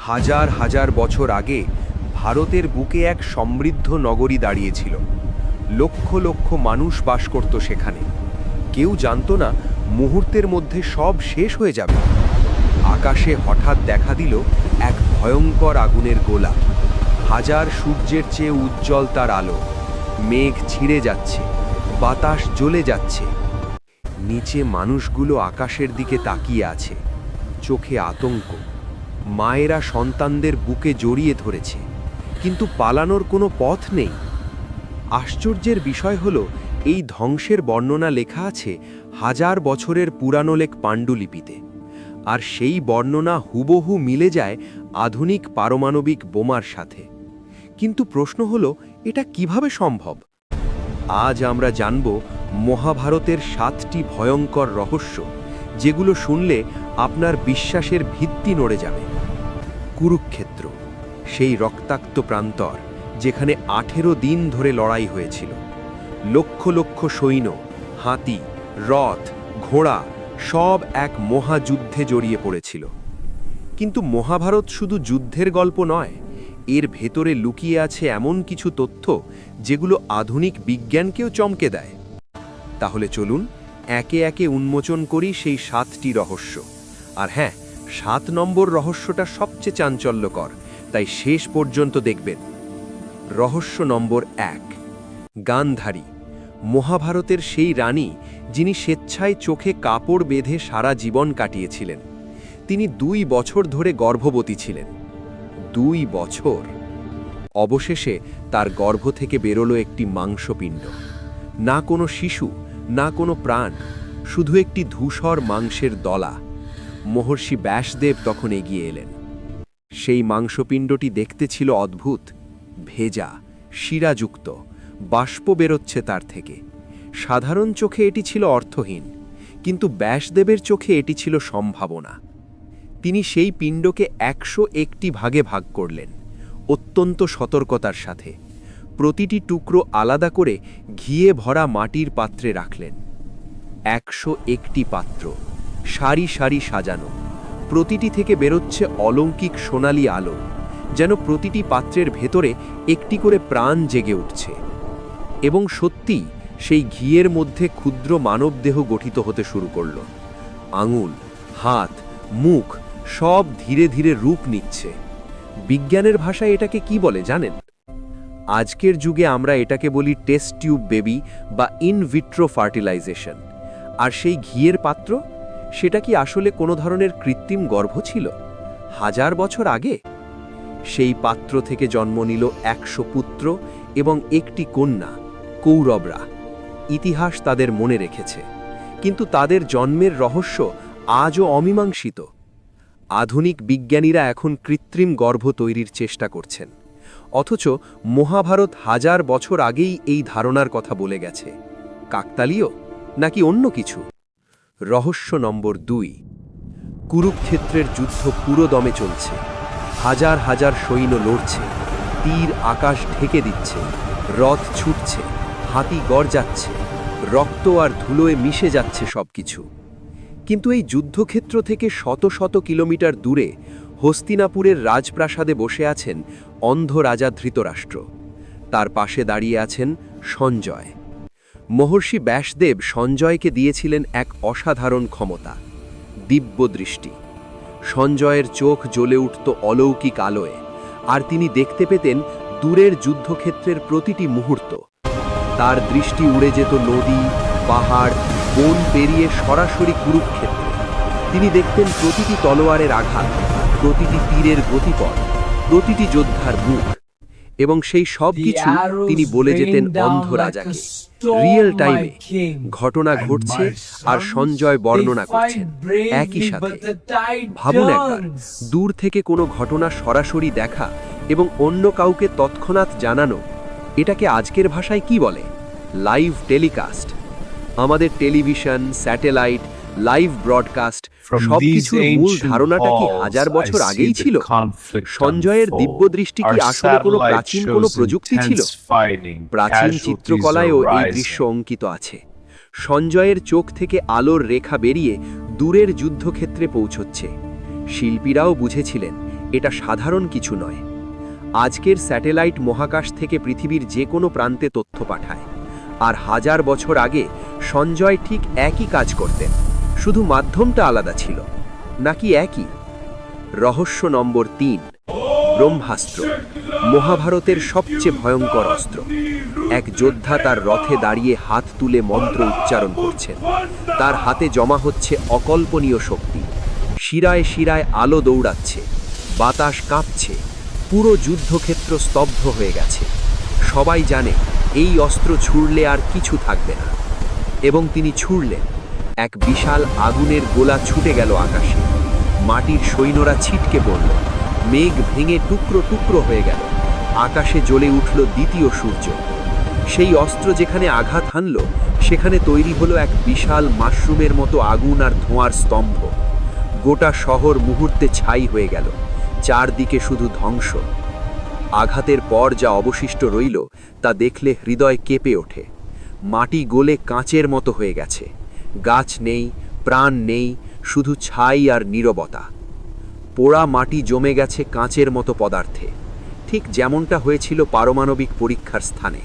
হাজার হাজার বছর আগে ভারতের বুকে এক সমৃদ্ধ নগরী দাঁড়িয়েছিল। লক্ষ লক্ষ মানুষ বাস করত সেখানে। কেউ জানত না মুহূর্তের মধ্যে সব শেষ হয়ে যাবে। আকাশে হঠাৎ দেখা দিল এক ভয়ঙ্কর আগুনের গোলা। হাজার সূর্যের চেয়ে উজ্জ্বল তার আলো। মেঘ ছিঁড়ে যাচ্ছে, বাতাস জ্বলে যাচ্ছে। নিচে মানুষগুলো আকাশের দিকে তাকিয়ে আছে, চোখে আতঙ্ক। মায়েরা সন্তানদের বুকে জড়িয়ে ধরেছে, কিন্তু পালানোর কোনো পথ নেই। আশ্চর্যের বিষয় হলো, এই ধ্বংসের বর্ণনা লেখা আছে হাজার বছরের পুরানো লেখ পাণ্ডুলিপিতে। আর সেই বর্ণনা হুবহু মিলে যায় আধুনিক পারমাণবিক বোমার সাথে। কিন্তু প্রশ্ন হলো, এটা কিভাবে সম্ভব? আজ আমরা জানব মহাভারতের 7টি ভয়ঙ্কর রহস্য, যেগুলো শুনলে আপনার বিশ্বাসের ভিত্তি নড়ে যাবে। কুরুক্ষেত্র, সেই রক্তাক্ত প্রান্তর যেখানে 18 দিন ধরে লড়াই হয়েছিল। লক্ষ লক্ষ সৈন্য, হাতি, রথ, ঘোড়া সব এক মহাযুদ্ধে জড়িয়ে পড়েছিল। কিন্তু মহাভারত শুধু যুদ্ধের গল্প নয়, এর ভেতরে লুকিয়ে আছে এমন কিছু তথ্য যেগুলো আধুনিক বিজ্ঞানকেও চমকে দেয়। তাহলে চলুন একে একে উন্মোচন করি সেই 7টি রহস্য। আর হ্যাঁ, 7 নম্বর রহস্যটা সবচেয়ে চাঞ্চল্যকর, তাই শেষ পর্যন্ত দেখবেন। রহস্য নম্বর 1, গান্ধারী, মহাভারতের সেই রানী যিনি স্বেচ্ছায় চোখে কাপড় বেঁধে সারা জীবন কাটিয়েছিলেন। তিনি 2 বছর ধরে গর্ভবতী ছিলেন। 2 বছর। অবশেষে তার গর্ভ থেকে বেরোলো একটি মাংসপিণ্ড। না কোনো শিশু, না কোনো প্রাণ, শুধু একটি ধূসর মাংসের দলা। মহর্ষি ব্যাসদেব তখন এগিয়ে এলেন। সেই মাংসপিণ্ডটি দেখতে ছিল অদ্ভুত, ভেজা, শিরাযুক্ত, বাষ্প বেরোচ্ছে তার থেকে। সাধারণ চোখে এটি ছিল অর্থহীন, কিন্তু ব্যাসদেবের চোখে এটি ছিল সম্ভাবনা। তিনি সেই পিণ্ডকে 101টি ভাগে ভাগ করলেন, অত্যন্ত সতর্কতার সাথে। প্রতিটি টুকরো আলাদা করে ঘিয়ে ভরা মাটির পাত্রে রাখলেন। 101টি পাত্র, সারি সারি সাজানো। প্রতিটি থেকে বেরোচ্ছে অলৌকিক সোনালি আলো, যেন প্রতিটি পাত্রের ভেতরে একটি করে প্রাণ জেগে উঠছে। এবং সত্যিই সেই ঘিয়ের মধ্যে ক্ষুদ্র মানবদেহ গঠিত হতে শুরু করল। আঙুল, হাত, মুখ সব ধীরে ধীরে রূপ নিচ্ছে। বিজ্ঞানের ভাষায় এটাকে কি বলে জানেন? আজকের যুগে আমরা এটাকে বলি টেস্ট টিউব বেবি বা ইন ভিট্রো ফার্টিলাইজেশন। আর সেই ঘিয়ের পাত্র, সেটা কি আসলে কোনো ধরনের কৃত্রিম গর্ভ ছিল হাজার বছর আগে? সেই পাত্র থেকে জন্ম নিল 100 পুত্র এবং একটি কন্যা, কৌরবরা। ইতিহাস তাদের মনে রেখেছে, কিন্তু তাদের জন্মের রহস্য আজও অমীমাংসিত। আধুনিক বিজ্ঞানীরা এখন কৃত্রিম গর্ভ তৈরির চেষ্টা করছেন, অথচ মহাভারত হাজার বছর আগেই এই ধারণার কথা বলে গেছে। কাকতালীয় নাকি অন্য কিছু? রহস্য নম্বর 2, কুরুক্ষেত্রের যুদ্ধ পুরো দমে চলছে। হাজার হাজার সৈন্য লড়ছে, তীর আকাশ ঢেকে দিচ্ছে, রথ ছুটছে, হাতি গর্জাচ্ছে, রক্ত আর ধুলোয় মিশে যাচ্ছে সবকিছু। কিন্তু এই যুদ্ধক্ষেত্র থেকে শত শত কিলোমিটার দূরে হস্তিনাপুরের রাজপ্রাসাদে বসে আছেন অন্ধ রাজা ধৃতরাষ্ট্র। তার পাশে দাঁড়িয়ে আছেন সঞ্জয়। মহর্ষি ব্যাসদেব সঞ্জয়কে দিয়েছিলেন এক অসাধারণ ক্ষমতা, দিব্য দৃষ্টি। সঞ্জয়ের চোখ জ্বলে উঠত অলৌকিক আলোয়, আর তিনি দেখতে পেতেন দূরের যুদ্ধক্ষেত্রের প্রতিটি মুহূর্ত। তার দৃষ্টি উড়ে যেত নদী, পাহাড়, বন পেরিয়ে সরাসরি কুরুক্ষেত্রে। তিনি দেখতেন প্রতিটি তলোয়ারের আঘাত, প্রতিটি তীরের গতিপথ, প্রতিটি যোদ্ধার মুখ। এবং সেই সব কিছু তিনি বলে যেতেন অন্ধ রাজাকে। রিয়েল টাইমে ঘটনা ঘটছে আর সঞ্জয় বর্ণনা করছেন একই সাথে। ভাবুন একবার, দূর থেকে কোনো ঘটনা সরাসরি দেখা এবং অন্য কাউকে তৎক্ষণাৎ জানানো। এটাকে আজকের ভাষায় কি বলে? Live telecast. আমাদের টেলিভিশন, স্যাটেলাইট, লাইভ ব্রডকাস্ট সবকিছুর মূল ধারণাটা কি হাজার বছর আগেই ছিল? সঞ্জয়ের দিব্য দৃষ্টি কি আসলে কোনো প্রাচীন কোনো প্রযুক্তি ছিল? প্রাচীন চিত্রকলায়ও এই দৃশ্য অঙ্কিত আছে। সঞ্জয়ের চোখ থেকে আলোর রেখা বেরিয়ে দূরের যুদ্ধক্ষেত্রে পৌঁছচ্ছে। শিল্পীরাও বুঝেছিলেন এটা সাধারণ কিছু নয়। আজকের স্যাটেলাইট মহাকাশ থেকে পৃথিবীর যে কোনো প্রান্তে তথ্য পাঠায়, আর 1000 বছর আগে সঞ্জয় ঠিক একই কাজ করতেন, শুধু মাধ্যমটা আলাদা ছিল। নাকি একই? রহস্য নম্বর 3, ব্রহ্মাস্ত্র, মহাভারতের সবচেয়ে ভয়ঙ্কর অস্ত্র। এক যোদ্ধা তার রথে দাঁড়িয়ে হাত তুলে মন্ত্র উচ্চারণ করছেন। তার হাতে জমা হচ্ছে অকল্পনীয় শক্তি। শিরায় শিরায় আলো দৌড়াচ্ছে, বাতাস কাঁপছে, পুরো যুদ্ধক্ষেত্র স্তব্ধ হয়ে গেছে। সবাই জানে এই অস্ত্র ছুঁড়লে আর কিছু থাকবে না। এবং তিনি ছুঁড়লেন। এক বিশাল আগুনের গোলা ছুটে গেল আকাশে। মাটির সৈন্যরা ছিটকে পড়ল, মেঘ ভেঙে টুকরো টুকরো হয়ে গেল। আকাশে জ্বলে উঠল দ্বিতীয় সূর্য। সেই অস্ত্র যেখানে আঘাত হানল, সেখানে তৈরি হলো এক বিশাল মাশরুমের মতো আগুন আর ধোঁয়ার স্তম্ভ। গোটা শহর মুহূর্তে ছাই হয়ে গেল, চারদিকে শুধু ধ্বংস। আঘাতের পর যা অবশিষ্ট রইল তা দেখলে হৃদয় কেঁপে ওঠে। মাটি গলে কাঁচের মতো হয়ে গেছে, গাছ নেই, প্রাণ নেই, শুধু ছাই আর নীরবতা। পোড়া মাটি জমে গেছে কাঁচের মতো পদার্থে, ঠিক যেমনটা হয়েছিল পারমাণবিক পরীক্ষার স্থানে।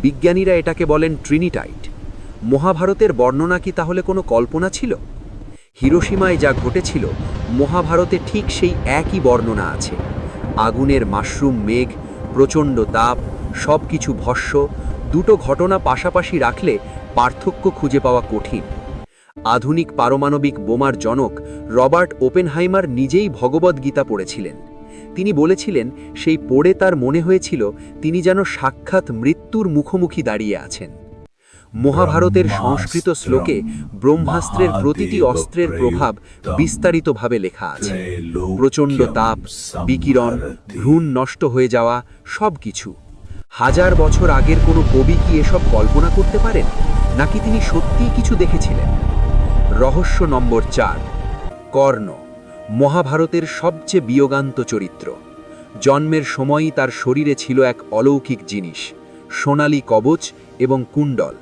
বিজ্ঞানীরা এটাকে বলেন ট্রিনিটাইট। মহাভারতের বর্ণনা কি তাহলে কোনো কল্পনা ছিল? হিরোশিমায় যা ঘটেছিল, মহাভারতে ঠিক সেই একই বর্ণনা আছে। আগুনের মাশরুম মেঘ, প্রচণ্ড তাপ, সব কিছু ভস্ম। দুটো ঘটনা পাশাপাশি রাখলে পার্থক্য খুঁজে পাওয়া কঠিন। আধুনিক পারমাণবিক বোমার জনক রবার্ট ওপেনহাইমার নিজেই ভগবদ্গীতা পড়েছিলেন। তিনি বলেছিলেন, সেই পড়ে তার মনে হয়েছিল তিনি যেন সাক্ষাৎ মৃত্যুর মুখোমুখি দাঁড়িয়ে আছেন। মহাভারতের সংস্কৃত শ্লোকে ব্রহ্মাস্ত্রের প্রতিটি অস্ত্রের প্রভাব বিস্তারিতভাবে লেখা আছে। প্রচণ্ড তাপ, বিকিরণ, ভ্রূণ নষ্ট হয়ে যাওয়া, সব কিছু। 1000 বছর আগের কোনো কবি কি এসব কল্পনা করতে পারেন, নাকি তিনি সত্যিই কিছু দেখেছিলেন? রহস্য নম্বর 4, কর্ণ, মহাভারতের সবচেয়ে বিয়োগান্ত চরিত্র। জন্মের সময়ই তার শরীরে ছিল এক অলৌকিক জিনিস, সোনালী কবচ এবং কুণ্ডল।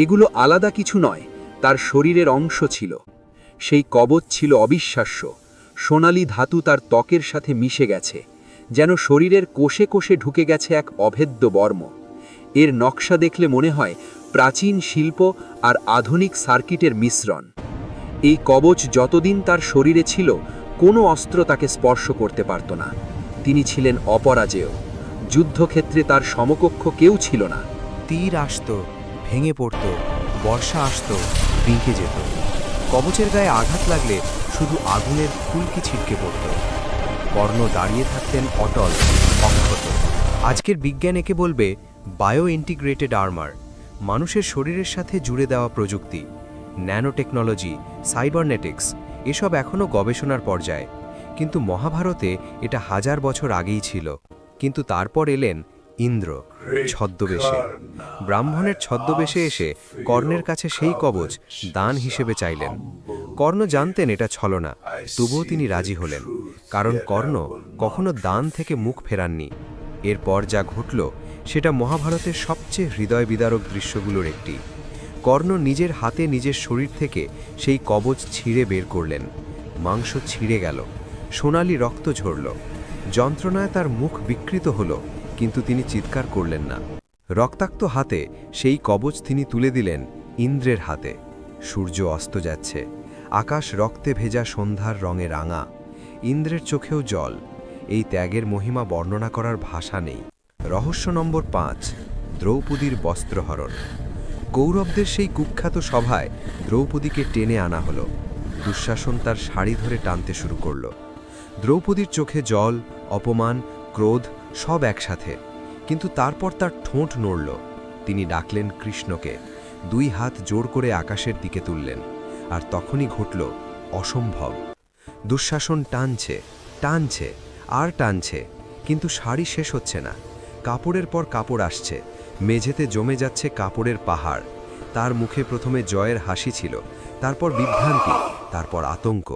এগুলো আলাদা কিছু নয়, তার শরীরের অংশ ছিল। সেই কবচ ছিল অবিশ্বাস্য। সোনালী ধাতু তার ত্বকের সাথে মিশে গেছে, যেন শরীরের কোষে কোষে ঢুকে গেছে এক অভেদ্য বর্ম। এর নকশা দেখলে মনে হয় প্রাচীন শিল্প আর আধুনিক সার্কিটের মিশ্রণ। এই কবচ যতদিন তার শরীরে ছিল, কোনো অস্ত্র তাকে স্পর্শ করতে পারত না। তিনি ছিলেন অপরাজেয়। যুদ্ধক্ষেত্রে তার সমকক্ষ কেউ ছিল না। তীর আসত, ভেঙে পড়ত, বর্ষা আসত, বিঁকে যেত। কবচের গায়ে আঘাত লাগলে শুধু আগুনের ফুলকি ছিটকে পড়ত। কর্ণ দাঁড়িয়ে থাকতেন অটল, অক্ষত। আজকের বিজ্ঞান একে বলবে বায়ো ইন্টিগ্রেটেড আর্মার, মানুষের শরীরের সাথে জুড়ে দেওয়া প্রযুক্তি। ন্যানো টেকনোলজি, সাইবারনেটিক্স, এসব এখনও গবেষণার পর্যায়ে। কিন্তু মহাভারতে এটা 1000 বছর আগেই ছিল। কিন্তু তারপর এলেন ইন্দ্র, ছদ্মবেশে। ব্রাহ্মণের ছদ্মবেশে এসে কর্ণের কাছে সেই কবচ দান হিসেবে চাইলেন। কর্ণ জানতেন এটা ছলনা, তবুও তিনি রাজি হলেন, কারণ কর্ণ কখনো দান থেকে মুখ ফেরাননি। এরপর যা ঘটল সেটা মহাভারতের সবচেয়ে হৃদয় বিদারক দৃশ্যগুলোর একটি। কর্ণ নিজের হাতে নিজের শরীর থেকে সেই কবচ ছিঁড়ে বের করলেন। মাংস ছিঁড়ে গেল, সোনালি রক্ত ঝরল। যন্ত্রণায় তার মুখ বিকৃত হলো, কিন্তু তিনি চিৎকার করলেন না। রক্তাক্ত হাতে সেই কবচ তিনি তুলে দিলেন ইন্দ্রের হাতে। সূর্য অস্ত যাচ্ছে, আকাশ রক্তে ভেজা সন্ধ্যার রঙে রাঙা। ইন্দ্রের চোখেও জল। এই ত্যাগের মহিমা বর্ণনা করার ভাষা নেই। রহস্য নম্বর 5, দ্রৌপদীর বস্ত্রহরণ। কৌরবদের সেই কুখ্যাত সভায় দ্রৌপদীকে টেনে আনা হলো। দুঃশাসন তার শাড়ি ধরে টানতে শুরু করল। দ্রৌপদীর চোখে জল, অপমান, ক্রোধ সব একসাথে। কিন্তু তারপর তার ঠোঁট নড়ল। তিনি ডাকলেন কৃষ্ণকে, 2 হাত জোর করে আকাশের দিকে তুললেন। আর তখনই ঘটল অসম্ভব। দুঃশাসন টানছে, টানছে আর টানছে, কিন্তু শাড়ি শেষ হচ্ছে না। কাপড়ের পর কাপড় আসছে, মেঝেতে জমে যাচ্ছে কাপড়ের পাহাড়। তার মুখে প্রথমে জয়ের হাসি ছিল, তারপর বিভ্রান্তি, তারপর আতঙ্ক।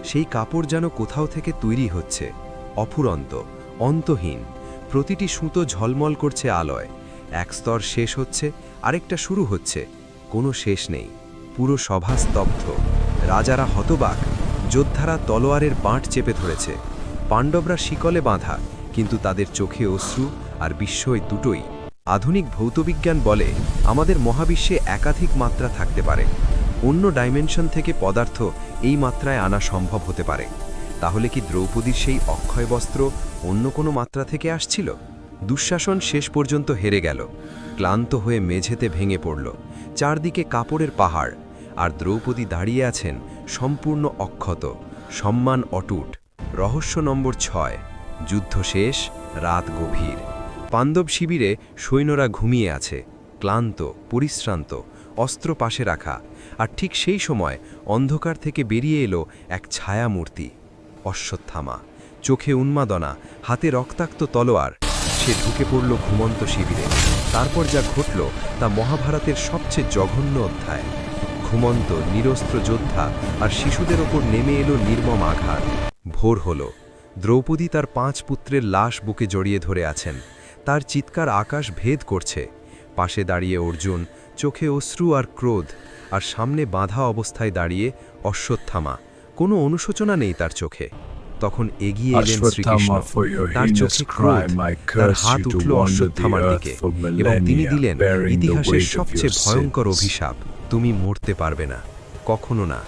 সেই কাপড় যেন কোথাও থেকে তৈরি হচ্ছে, অফুরন্ত, অন্তহীন। প্রতিটি সুতো ঝলমল করছে আলোয়। এক স্তর শেষ হচ্ছে, আরেকটা শুরু হচ্ছে, কোনো শেষ নেই। পুরো সভা স্তব্ধ। রাজারা হতবাক, যোদ্ধারা তলোয়ারের বাঁট চেপে ধরেছে। পাণ্ডবরা শিকলে বাঁধা, কিন্তু তাদের চোখে অশ্রু আর বিস্ময় দুটোই। আধুনিক ভৌতবিজ্ঞান বলে আমাদের মহাবিশ্বে একাধিক মাত্রা থাকতে পারে। অন্য ডাইমেনশন থেকে পদার্থ এই মাত্রায় আনা সম্ভব হতে পারে। তাহলে কি দ্রৌপদীর সেই অক্ষয় বস্ত্র অন্য কোনো মাত্রা থেকে আসছিল? দুঃশাসন শেষ পর্যন্ত হেরে গেল, ক্লান্ত হয়ে মেঝেতে ভেঙে পড়ল। চারদিকে কাপড়ের পাহাড়, আর দ্রৌপদী দাঁড়িয়ে আছেন সম্পূর্ণ অক্ষত, সম্মান অটুট। রহস্য নম্বর 6। যুদ্ধ শেষ, রাত গভীর। পাণ্ডব শিবিরে সৈন্যরা ঘুমিয়ে আছে, ক্লান্ত, পরিশ্রান্ত, অস্ত্র পাশে রাখা। আর ঠিক সেই সময় অন্ধকার থেকে বেরিয়ে এলো এক ছায়ামূর্তি, অশ্বত্থামা। চোখে উন্মাদনা, হাতে রক্তাক্ত তলোয়ার। সে ঢুকে পড়ল ঘুমন্ত শিবিরে। তারপর যা ঘটল তা মহাভারতের সবচেয়ে জঘন্য অধ্যায়। ঘুমন্ত নিরস্ত্র যোদ্ধা আর শিশুদের ওপর নেমে এলো নির্মম আঘাত। ভোর হল, দ্রৌপদী তার 5 পুত্রের লাশ বুকে জড়িয়ে ধরে আছেন। তার চিৎকার আকাশ ভেদ করছে। পাশে দাঁড়িয়ে অর্জুন, চোখে অশ্রু আর ক্রোধ, আর সামনে বাঁধা অবস্থায় দাঁড়িয়ে অশ্বত্থামা। কোনো অনুশোচনা নেই তার চোখে। তখন এগিয়ে এলেন শ্রীকৃষ্ণ। তার চোখে ক্রোধ, তার হাত উঠল অশ্বত্থামার দিকে, এবং তিনি দিলেন ইতিহাসের সবচেয়ে ভয়ঙ্কর অভিশাপ। তুমি মরতে পারবে না, কখনো না।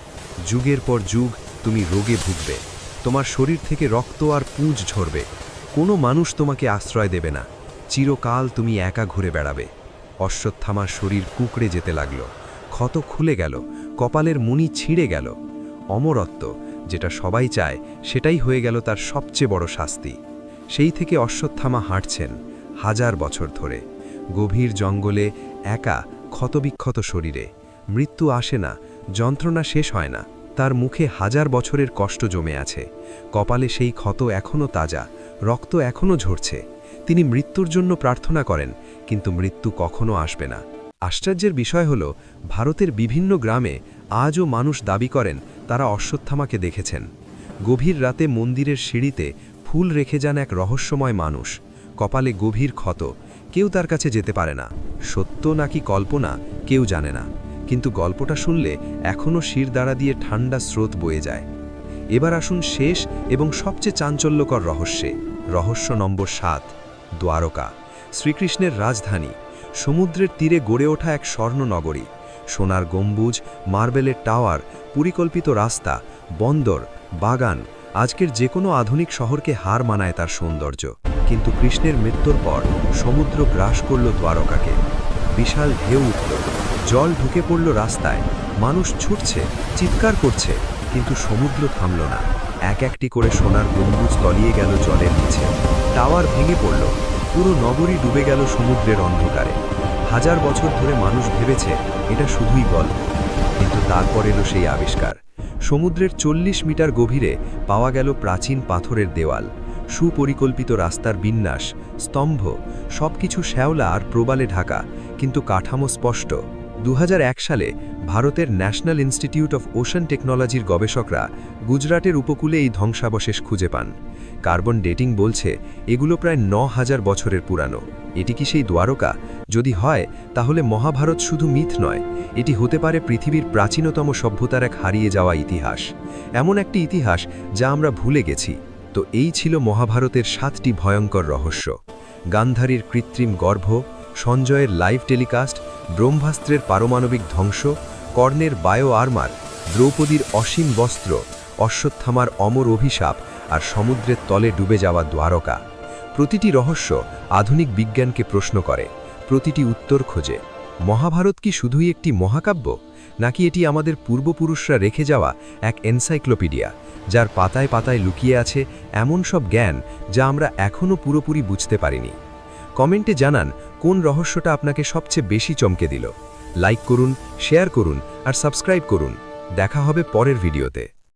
যুগের পর যুগ তুমি রোগে ভুগবে। তোমার শরীর থেকে রক্ত আর পুঁজ ঝরবে। কোনো মানুষ তোমাকে আশ্রয় দেবে না। চিরকাল তুমি একা ঘুরে বেড়াবে। অশ্বত্থামার শরীর কুঁকড়ে যেতে লাগল। ক্ষত খুলে গেল, কপালের মুনি ছিঁড়ে গেল। অমরত্ব, যেটা সবাই চায়, সেটাই হয়ে গেল তার সবচেয়ে বড় শাস্তি। সেই থেকে অশ্বত্থামা হাঁটছেন 1000 বছর ধরে, গভীর জঙ্গলে, একা, ক্ষতবিক্ষত শরীরে। মৃত্যু আসে না, যন্ত্রণা শেষ হয় না। তার মুখে 1000 বছরের কষ্ট জমে আছে। কপালে সেই ক্ষত এখনও তাজা, রক্ত এখনও ঝরছে। তিনি মৃত্যুর জন্য প্রার্থনা করেন, কিন্তু মৃত্যু কখনো আসবে না। আশ্চর্যের বিষয় হল, ভারতের বিভিন্ন গ্রামে আজও মানুষ দাবি করেন তারা অশ্বত্থামাকে দেখেছেন। গভীর রাতে মন্দিরের সিঁড়িতে ফুল রেখে যান এক রহস্যময় মানুষ, কপালে গভীর ক্ষত। কেউ তার কাছে যেতে পারে না। সত্য নাকি কল্পনা কেউ জানে না, কিন্তু গল্পটা শুনলে এখনও শিরদাঁড়া দিয়ে ঠান্ডা স্রোত বয়ে যায়। এবার আসুন শেষ এবং সবচেয়ে চাঞ্চল্যকর রহস্যে। রহস্য নম্বর 7। দ্বারকা, শ্রীকৃষ্ণের রাজধানী। সমুদ্রের তীরে গড়ে ওঠা এক স্বর্ণ নগরী। সোনার গম্বুজ, মার্বেলের টাওয়ার, পরিকল্পিত রাস্তা, বন্দর, বাগান। আজকের যে কোনো আধুনিক শহরকে হার মানায় তার সৌন্দর্য। কিন্তু কৃষ্ণের মৃত্যুর পর সমুদ্র গ্রাস করল দ্বারকাকে। বিশাল ঢেউ উঠল, জল ঢুকে পড়ল রাস্তায়। মানুষ ছুটছে, চিৎকার করছে, কিন্তু সমুদ্র থামল না। এক একটি করে সোনার গম্বুজ তলিয়ে গেল জলের নিচে। টাওয়ার ভেঙে পড়ল, পুরো নগরী ডুবে গেল সমুদ্রের অন্ধকারে। 1000 বছর ধরে মানুষ ভেবেছে এটা শুধুই গল্প, কিন্তু তারপর এলো সেই আবিষ্কার। সমুদ্রের 40 মিটার গভীরে পাওয়া গেল প্রাচীন পাথরের দেওয়াল, সুপরিকল্পিত রাস্তার বিন্যাস, স্তম্ভ, সবকিছু শ্যাওলা আর প্রবালে ঢাকা, কিন্তু কাঠামো স্পষ্ট। 2001 সালে ভারতের ন্যাশনাল ইনস্টিটিউট অফ ওশান টেকনোলজির গবেষকরা গুজরাটের উপকূলে এই ধ্বংসাবশেষ খুঁজে পান। কার্বন ডেটিং বলছে এগুলো প্রায় 9000 বছরের পুরানো। এটি কি সেই দ্বারকা? যদি হয়, তাহলে মহাভারত শুধু মিথ নয়, এটি হতে পারে পৃথিবীর প্রাচীনতম সভ্যতার এক হারিয়ে যাওয়া ইতিহাস। এমন একটি ইতিহাস যা আমরা ভুলে গেছি। তো এই ছিল মহাভারতের 7টি ভয়ঙ্কর রহস্য। গান্ধারীর কৃত্রিম গর্ভ, সঞ্জয়ের লাইভ টেলিকাস্ট, ব্রহ্মাস্ত্রের পারমাণবিক ধ্বংস, কর্ণের বায়ো আর্মার, দ্রৌপদীর অসীম বস্ত্র, অশ্বত্থামার অমর অভিশাপ, আর সমুদ্রের তলে ডুবে যাওয়া দ্বারকা। প্রতিটি রহস্য আধুনিক বিজ্ঞানকে প্রশ্ন করে, প্রতিটি উত্তর খোঁজে। মহাভারত কি শুধুই একটি মহাকাব্য, নাকি এটি আমাদের পূর্বপুরুষরা রেখে যাওয়া এক এনসাইক্লোপিডিয়া, যার পাতায় পাতায় লুকিয়ে আছে এমন সব জ্ঞান যা আমরা এখনও পুরোপুরি বুঝতে পারিনি? কমেন্টে জানান কোন রহস্যটা আপনাকে সবচেয়ে বেশি চমকে দিল। লাইক করুন, শেয়ার করুন আর সাবস্ক্রাইব করুন। দেখা হবে পরের ভিডিওতে।